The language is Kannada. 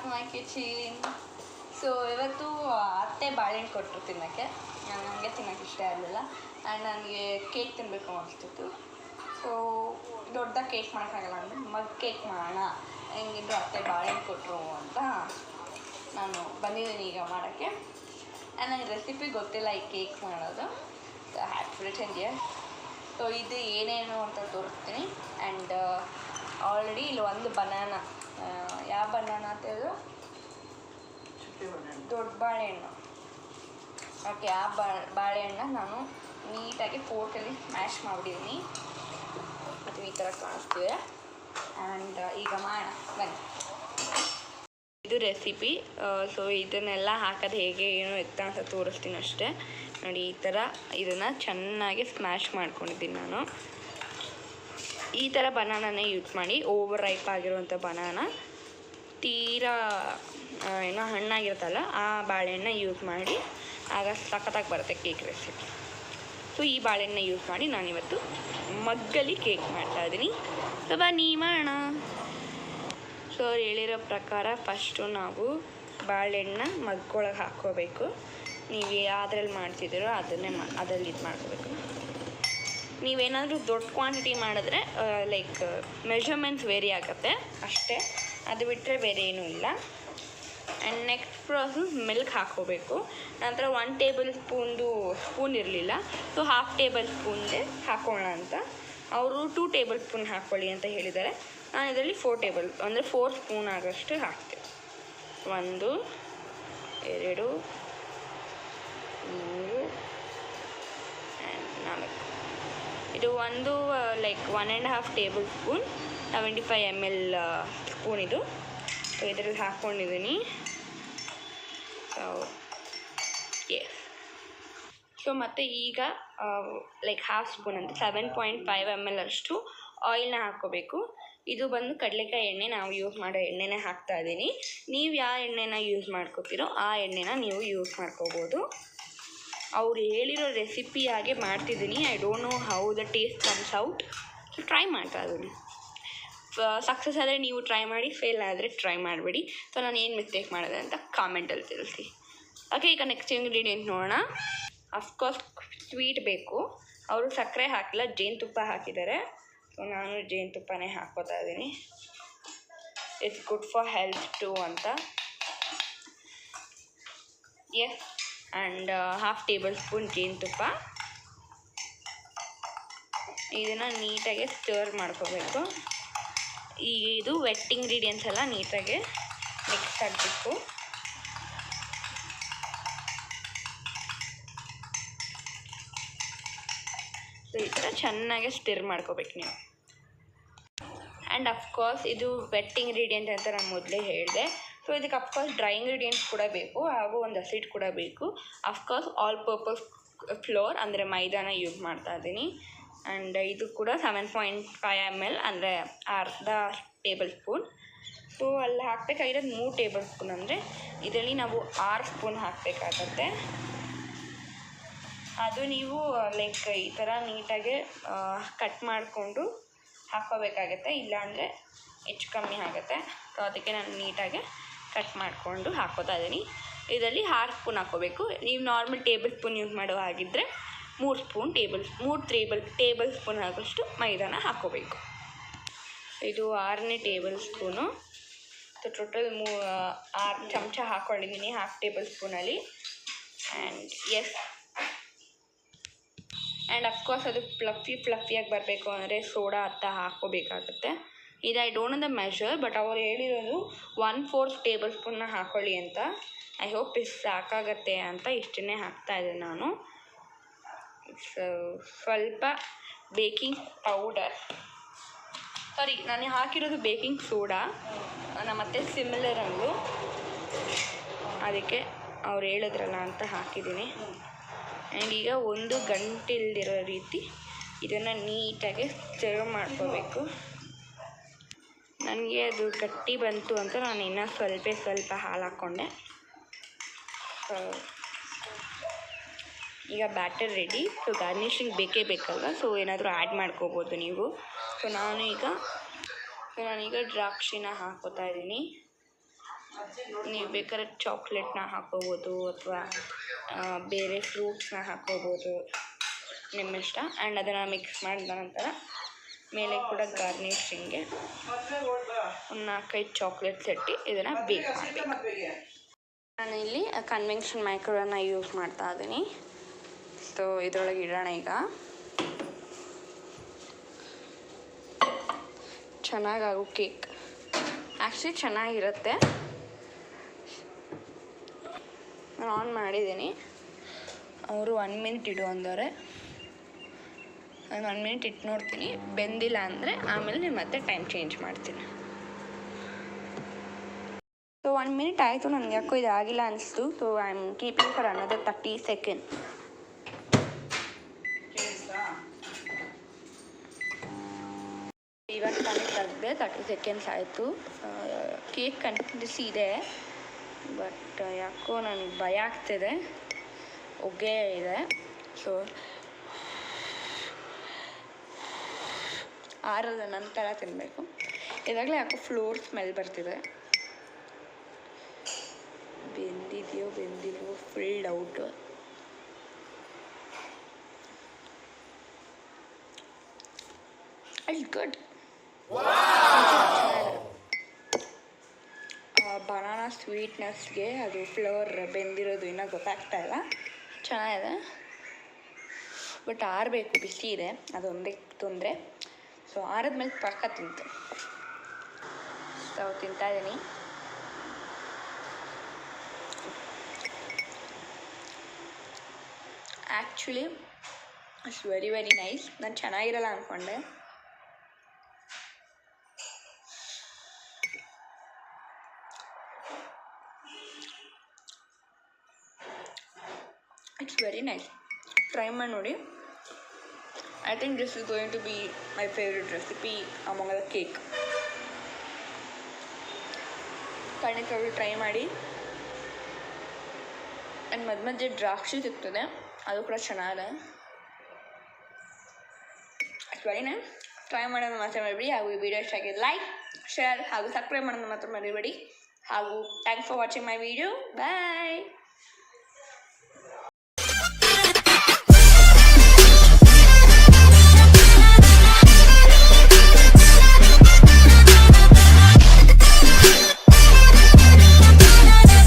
To my kitchen. ಸೊ ಇವತ್ತು ಅತ್ತೆ ಬಾಳೆಹಣ್ಣು ಕೊಟ್ಟರು ತಿನ್ನೋಕ್ಕೆ. ನನಗೆ ತಿನ್ನೋಕ್ಕೆ ಇಷ್ಟ ಆಗಲಿಲ್ಲ ಆ್ಯಂಡ್ ನನಗೆ ಕೇಕ್ ತಿನ್ನಬೇಕು ಅನಿಸ್ತಿತ್ತು. ಸೊ ದೊಡ್ಡದಾಗಿ ಕೇಕ್ ಮಾಡೋಕ್ಕಾಗಲ್ಲ ಅಂದರೆ ಮಗ್ ಕೇಕ್ ಮಾಡೋಣ, ಹೆಂಗಿದ್ರು ಅತ್ತೆ ಬಾಳೆಹಣ್ಣು ಕೊಟ್ಟರು ಅಂತ ನಾನು ಬಂದಿದ್ದೀನಿ ಈಗ ಮಾಡೋಕ್ಕೆ. ಆ್ಯಂಡ್ ನನಗೆ ರೆಸಿಪಿ ಗೊತ್ತಿಲ್ಲ ಈ ಕೇಕ್ ಮಾಡೋದು. So had to pretend here. So ಇದು ಏನೇನು ಅಂತ ತೋರಿಸ್ತೀನಿ. ಆ್ಯಂಡ್ ಆಲ್ರೆಡಿ ಇಲ್ಲಿ ಒಂದು ಬನಾನಾ, ಯಾವ ಬನಾನಾ ಅಂತ ಹೇಳೋದು, ದೊಡ್ಡ ಬಾಳೆಹಣ್ಣು. ಓಕೆ, ಆ ಬಾಳೆಹಣ್ಣು ನಾನು ನೀಟಾಗಿ ಫೋರ್ಕಲ್ಲಿ ಸ್ಮ್ಯಾಶ್ ಮಾಡಿಬಿಟ್ಟಿದ್ದೀನಿ. ಮತ್ತು ಈ ಥರ ಕಾಣಿಸ್ತಿದೆ. ಆ್ಯಂಡ್ ಈಗ ಮಾಡೋಣ ಬನ್ನಿ. ಇದು ರೆಸಿಪಿ. ಸೊ ಇದನ್ನೆಲ್ಲ ಹಾಕೋದು ಹೇಗೆ ಏನು ಎತ್ತ ಅಂತ ತೋರಿಸ್ತೀನಿ ಅಷ್ಟೇ. ನೋಡಿ, ಈ ಥರ ಇದನ್ನು ಚೆನ್ನಾಗಿ ಸ್ಮ್ಯಾಶ್ ಮಾಡ್ಕೊಂಡಿದ್ದೀನಿ ನಾನು. ಈ ಥರ ಬನಾನಾನೇ ಯೂಸ್ ಮಾಡಿ, ಓವರ್ ರೈಪ್ ಆಗಿರುವಂಥ ಬನಾನಾ, ತೀರಾ ಏನೋ ಹಣ್ಣಾಗಿರುತ್ತಲ್ಲ ಆ ಬಾಳೆಹಣ್ಣು ಯೂಸ್ ಮಾಡಿ, ಆಗ ಸಖತ್ತಾಗಿ ಬರುತ್ತೆ ಕೇಕ್ ರೆಸಿಪಿ. ಸೊ ಈ ಬಾಳೆಹಣ್ಣು ಯೂಸ್ ಮಾಡಿ ನಾನಿವತ್ತು ಮಗ್ಗಲ್ಲಿ ಕೇಕ್ ಮಾಡ್ತಾಯಿದ್ದೀನಿ. ಸೊ ಬನ್ನಿ ಮಾಡೋಣ. ಸೊ ಅವ್ರು ಹೇಳಿರೋ ಪ್ರಕಾರ ಫಸ್ಟು ನಾವು ಬಾಳೆಹಣ್ಣ ಮಗ್ಗೊಳಗೆ ಹಾಕ್ಕೋಬೇಕು. ನೀವು ಯಾವುದ್ರಲ್ಲಿ ಮಾಡ್ತಿದ್ದೀರೋ ಅದರಲ್ಲಿ ಇದು ಮಾಡ್ಕೋಬೇಕು. ನೀವೇನಾದರೂ ದೊಡ್ಡ ಕ್ವಾಂಟಿಟಿ ಮಾಡಿದ್ರೆ ಲೈಕ್ ಮೆಷರ್ಮೆಂಟ್ಸ್ ವೇರಿ ಆಗುತ್ತೆ ಅಷ್ಟೇ, ಅದು ಬಿಟ್ಟರೆ ಬೇರೆ ಏನೂ ಇಲ್ಲ. ಆ್ಯಂಡ್ ನೆಕ್ಸ್ಟ್ ಪ್ರಾಸೆಸ್ ಮಿಲ್ಕ್ ಹಾಕ್ಕೋಬೇಕು. ನಂತರ 1 ಟೇಬಲ್ ಸ್ಪೂನ್ ಇರಲಿಲ್ಲ, ಸೊ ಹಾಫ್ ಟೇಬಲ್ ಸ್ಪೂನ್ಗೆ ಹಾಕೋಣ ಅಂತ. ಅವರು 2 ಟೇಬಲ್ ಸ್ಪೂನ್ ಹಾಕ್ಕೊಳ್ಳಿ ಅಂತ ಹೇಳಿದ್ದಾರೆ. ನಾನು ಇದರಲ್ಲಿ 4 ಸ್ಪೂನ್ ಆಗೋಷ್ಟು ಹಾಕ್ತೀನಿ. 1 2 3 4. ಇದು ಒಂದು like 1.5 table spoon 75 ml spoon ಇದು. ಸೊ ಇದರಲ್ಲಿ ಹಾಕ್ಕೊಂಡಿದ್ದೀನಿ. ಸೊ ಮತ್ತು ಈಗ ಲೈಕ್ ಹಾಫ್ ಸ್ಪೂನ್ ಅಂತ 7.5 ml ಅಷ್ಟು ಆಯಿಲ್ನ ಹಾಕ್ಕೋಬೇಕು. ಇದು ಬಂದು ಕಡಲೆಕಾಯಿ ಎಣ್ಣೆ, ನಾವು ಯೂಸ್ ಮಾಡೋ ಎಣ್ಣೆನೇ ಹಾಕ್ತಾ ಇದ್ದೀನಿ. ನೀವು ಯಾವ ಎಣ್ಣೆನ ಯೂಸ್ ಮಾಡ್ಕೋತೀರೋ ಆ ಎಣ್ಣೆನ ನೀವು ಯೂಸ್ ಮಾಡ್ಕೋಬೋದು. ಅವ್ರು ಹೇಳಿರೋ ರೆಸಿಪಿಯಾಗೆ ಮಾಡ್ತಿದ್ದೀನಿ. I don't know how the taste comes out. So try ಮಾಡ್ತಾ ಇದ್ದೀನಿ. ಸಕ್ಸಸ್ ಆದರೆ ನೀವು ಟ್ರೈ ಮಾಡಿ, ಫೇಲ್ ಆದರೆ ಟ್ರೈ ಮಾಡಬೇಡಿ. ಸೊ ನಾನು ಏನು ಮಿಸ್ಟೇಕ್ ಮಾಡಿದೆ ಅಂತ ಕಾಮೆಂಟಲ್ಲಿ ತಿಳಿಸಿ. ಓಕೆ, ಈಗ ನೆಕ್ಸ್ಟ್ ಇಂಗ್ರೀಡಿಯೆಂಟ್ ನೋಡೋಣ. ಅಫ್ಕೋರ್ಸ್ ಸ್ವೀಟ್ ಬೇಕು. ಅವರು ಸಕ್ಕರೆ ಹಾಕಿಲ್ಲ, ಜೇನುತುಪ್ಪ ಹಾಕಿದ್ದಾರೆ. ಸೊ ನಾನು ಜೇನುತುಪ್ಪನೇ ಹಾಕ್ಕೋತಾ ಇದ್ದೀನಿ. It's good for health too ಅಂತ. Yes, and half tablespoon ಜೇನುತುಪ್ಪ. ಇದನ್ನು ನೀಟಾಗಿ ಸ್ಟರ್ ಮಾಡ್ಕೋಬೇಕು. ಇದು ವೆಟ್ ಇಂಗ್ರೀಡಿಯೆಂಟ್ಸ್ ಎಲ್ಲ ನೀಟಾಗಿ ಮಿಕ್ಸ್ ಆಗಬೇಕು. ಸೊ ಈ ಥರ ಚೆನ್ನಾಗಿ ಸ್ಟಿರ್ ಮಾಡ್ಕೋಬೇಕು ನೀವು. ಆ್ಯಂಡ್ ಅಫ್ಕೋರ್ಸ್ ಇದು ವೆಟ್ ಇಂಗ್ರೀಡಿಯೆಂಟ್ ಅಂತ ನಾನು ಮೊದಲೇ ಹೇಳಿದೆ. ಸೊ ಇದಕ್ಕೆ ಅಫ್ಕೋರ್ಸ್ ಡ್ರೈ ಇಂಗ್ರೀಡಿಯೆಂಟ್ಸ್ ಕೂಡ ಬೇಕು, ಹಾಗೂ ಒಂದು ಹಸಿಟ್ಟು ಕೂಡ ಬೇಕು. ಅಫ್ಕೋರ್ಸ್ ಆಲ್ ಪರ್ಪಸ್ ಫ್ಲೋರ್ ಅಂದರೆ ಮೈದಾನ ಯೂಸ್ ಮಾಡ್ತಾ ಇದ್ದೀನಿ. ಆ್ಯಂಡ್ ಇದು ಕೂಡ 7.5 ml ಅಂದರೆ ಅರ್ಧ ಟೇಬಲ್ ಸ್ಪೂನ್. ಸೊ ಅಲ್ಲಿ ಹಾಕಬೇಕಾಗಿರೋದು 3 ಟೇಬಲ್ ಸ್ಪೂನ್, ಅಂದರೆ ಇದರಲ್ಲಿ ನಾವು 6 ಸ್ಪೂನ್ ಹಾಕಬೇಕಾಗತ್ತೆ. ಅದು ನೀವು ಲೈಕ್ ಈ ಥರ ನೀಟಾಗಿ ಕಟ್ ಮಾಡಿಕೊಂಡು ಹಾಕ್ಕೋಬೇಕಾಗತ್ತೆ, ಇಲ್ಲಾಂದರೆ ಹೆಚ್ಚು ಕಮ್ಮಿ ಆಗುತ್ತೆ. ಸೊ ಅದಕ್ಕೆ ನಾನು ನೀಟಾಗಿ ಕಟ್ ಮಾಡಿಕೊಂಡು ಹಾಕ್ಕೋತಾ ಇದ್ದೀನಿ. ಇದರಲ್ಲಿ 6 ಸ್ಪೂನ್ ಹಾಕ್ಕೋಬೇಕು. ನೀವು ನಾರ್ಮಲ್ ಟೇಬಲ್ ಸ್ಪೂನ್ ಯೂಸ್ ಮಾಡೋ ಹಾಗಿದ್ದರೆ 3 ಟೇಬಲ್ ಸ್ಪೂನ್ ಆಗೋಷ್ಟು ಮೈದಾನ ಹಾಕ್ಕೋಬೇಕು. ಇದು 6ನೇ ಟೇಬಲ್ ಸ್ಪೂನು. ಸೊ ಟೋಟಲ್ 6 ಚಮಚ ಹಾಕ್ಕೊಂಡಿದ್ದೀನಿ ಹಾಫ್ ಟೇಬಲ್ ಸ್ಪೂನಲ್ಲಿ. ಆ್ಯಂಡ್ ಎಸ್, ಆ್ಯಂಡ್ ಅಫ್ಕೋರ್ಸ್ ಅದು ಫ್ಲಫಿಯಾಗಿ ಬರಬೇಕು ಅಂದರೆ ಸೋಡಾ ಅಂತ ಹಾಕ್ಕೋಬೇಕಾಗುತ್ತೆ. ಇದು I don't know the measure, but ಅವ್ರು ಹೇಳಿರೋದು 1/4 ಟೇಬಲ್ ಸ್ಪೂನ್ನ ಹಾಕ್ಕೊಳ್ಳಿ ಅಂತ. ಐ ಹೋಪ್ ಇಷ್ಟು ಸಾಕಾಗತ್ತೆ ಅಂತ ಇಷ್ಟನ್ನೇ ಹಾಕ್ತಾಯಿದ್ದೆ ನಾನು. ಸ್ವಲ್ಪ ಬೇಕಿಂಗ್ ಪೌಡರ್, ಸಾರಿ ನಾನು ಹಾಕಿರೋದು ಬೇಕಿಂಗ್ ಸೋಡಾ, ನಮ್ಮತ್ತೆ ಸಿಮಿಲರ್ ಅಂದು, ಅದಕ್ಕೆ ಅವ್ರು ಹೇಳಿದ್ರಲ್ಲ ಅಂತ ಹಾಕಿದ್ದೀನಿ. ಆ್ಯಂಡ್ ಈಗ ಒಂದು ಗಂಟಿಲ್ದಿರೋ ರೀತಿ ಇದನ್ನು ನೀಟಾಗಿ ಸ್ಟಿರ್ ಮಾಡ್ಕೋಬೇಕು. ನನಗೆ ಅದು ಗಟ್ಟಿ ಬಂತು ಅಂತ ನಾನು ಇನ್ನೂ ಸ್ವಲ್ಪ ಹಾಲು ಹಾಕ್ಕೊಂಡೆ. ಈಗ ಬ್ಯಾಟರ್ ರೆಡಿ. ಸೊ ಗಾರ್ನಿಷಿಂಗ್ ಬೇಕೇ ಬೇಕಲ್ವ, ಸೊ ಏನಾದರೂ ಆ್ಯಡ್ ಮಾಡ್ಕೋಬೋದು ನೀವು. ಸೊ ನಾನೀಗ ದ್ರಾಕ್ಷಿನ ಹಾಕ್ಕೋತಾ ಇದ್ದೀನಿ. ನೀವು ಬೇಕಾದ್ರೆ ಚಾಕ್ಲೇಟ್ನ ಹಾಕೋಬೋದು ಅಥವಾ ಬೇರೆ ಫ್ರೂಟ್ಸ್ನ ಹಾಕೋಬೋದು, ನಿಮ್ಮ ಇಷ್ಟ. ಆ್ಯಂಡ್ ಅದನ್ನು ಮಿಕ್ಸ್ ಮಾಡಿದ ನಂತರ ಮೇಲೆ ಕೂಡ ಗಾರ್ನಿಷಿಂಗ್ಗೆ ಒಂದು 4-5 ಚಾಕ್ಲೇಟ್ಸ್ ಇಟ್ಟು ಇದನ್ನು ಬೇಕ್ ಮಾಡಬೇಕು. ನಾನು ಇಲ್ಲಿ ಕನ್ವೆನ್ಷನ್ ಮೈಕ್ರೋವೇವ್ನ ಯೂಸ್ ಮಾಡ್ತಾ ಇದ್ದೀನಿ. ಸೊ ಇದರೊಳಗೆ ಇಡೋಣ. ಈಗ ಚೆನ್ನಾಗಾಗೋ ಕೇಕ್ ಆ್ಯಕ್ಚುಲಿ ಚೆನ್ನಾಗಿರುತ್ತೆ. ನಾನು ಆನ್ ಮಾಡಿದ್ದೀನಿ. ಅವರು 1 ಮಿನಿಟ್ ಇಡು ಅಂದವ್ರೆ. ನಾನು 1 ಮಿನಿಟ್ ಇಟ್ಟು ನೋಡ್ತೀನಿ. ಬೆಂದಿಲ್ಲ ಅಂದರೆ ಆಮೇಲೆ ನೀವು ಮತ್ತೆ ಟೈಮ್ ಚೇಂಜ್ ಮಾಡ್ತೀನಿ. ಸೊ 1 ಮಿನಿಟ್ ಆಯಿತು. ನನಗೆ ಯಾಕೋ ಇದು ಆಗಿಲ್ಲ ಅನಿಸ್ತು. So I am keeping for another 30 second. ಇವಾಗ ತಾನೇ ತೆಗೆದೆ 30 ಸೆಕೆಂಡ್ಸ್ ಆಯಿತು. ಕೇಕ್ ಕನ್ಸಿಸ್ಟೆನ್ಸಿ ಇದೆ, ಬಟ್ ಯಾಕೋ ನನಗೆ ಭಯ ಆಗ್ತಿದೆ, ಹೊಗೆ ಇದೆ. ಸೊ ಆರದ ನಂತರ ತಿನ್ನಬೇಕು. ಇವಾಗಲೇ ಯಾಕೋ ಫ್ಲೋರ್ ಸ್ಮೆಲ್ ಬರ್ತಿದೆ. ಬೆಂದಿದೆಯೋ ಬೆಂದಿಲ್ವೋ full doubt. It's good. Banana ಸ್ವೀಟ್ನೆಸ್ಗೆ ಅದು ಫ್ಲವರ್ ಬೆಂದಿರೋದು ಇನ್ನೂ ಗೊತ್ತಾಗ್ತಾ ಇಲ್ಲ. ಚೆನ್ನಾಗಿದೆ, ಬಟ್ ಆರಬೇಕು, ಬಿಸಿ ಇದೆ, ಅದೊಂದೇ ತೊಂದರೆ. ಸೊ ಆರಿದ್ಮೇಲೆ ಪಕ್ಕ ತಿಂತೀನಿ. ಸೊ ತಿಂತಾಯಿದ್ದೀನಿ. Actually it's very very nice. ನಾನು ಚೆನ್ನಾಗಿರಲ್ಲ ಅಂದ್ಕೊಂಡೆ. It's very nice. ಟ್ರೈ ಮಾಡಿ ನೋಡಿ. I think this is going to be my favourite recipe among the cake. ಖಂಡಿತವಾಗ್ಲೂ ಟ್ರೈ ಮಾಡಿ. ಆ್ಯಂಡ್ ಮಧ್ಯ ಮಧ್ಯೆ ದ್ರಾಕ್ಷಿ ಸಿಗ್ತದೆ, ಅದು ಕೂಡ ಚೆನ್ನಾಗಿದೆ. It's very nice. ಟ್ರೈ ಮಾಡೋದು ಮಾತ್ರ ಮರಿಬೇಡಿ. ಹಾಗೂ ಈ ವಿಡಿಯೋ ಇಷ್ಟ ಆಗಿದೆ ಲೈಕ್, ಶೇರ್ ಹಾಗೂ ಸಬ್ಸ್ಕ್ರೈಬ್ ಮಾಡೋದು ಮಾತ್ರ ಮರಿಬೇಡಿ. ಹಾಗೂ thanks for watching my video. Bye.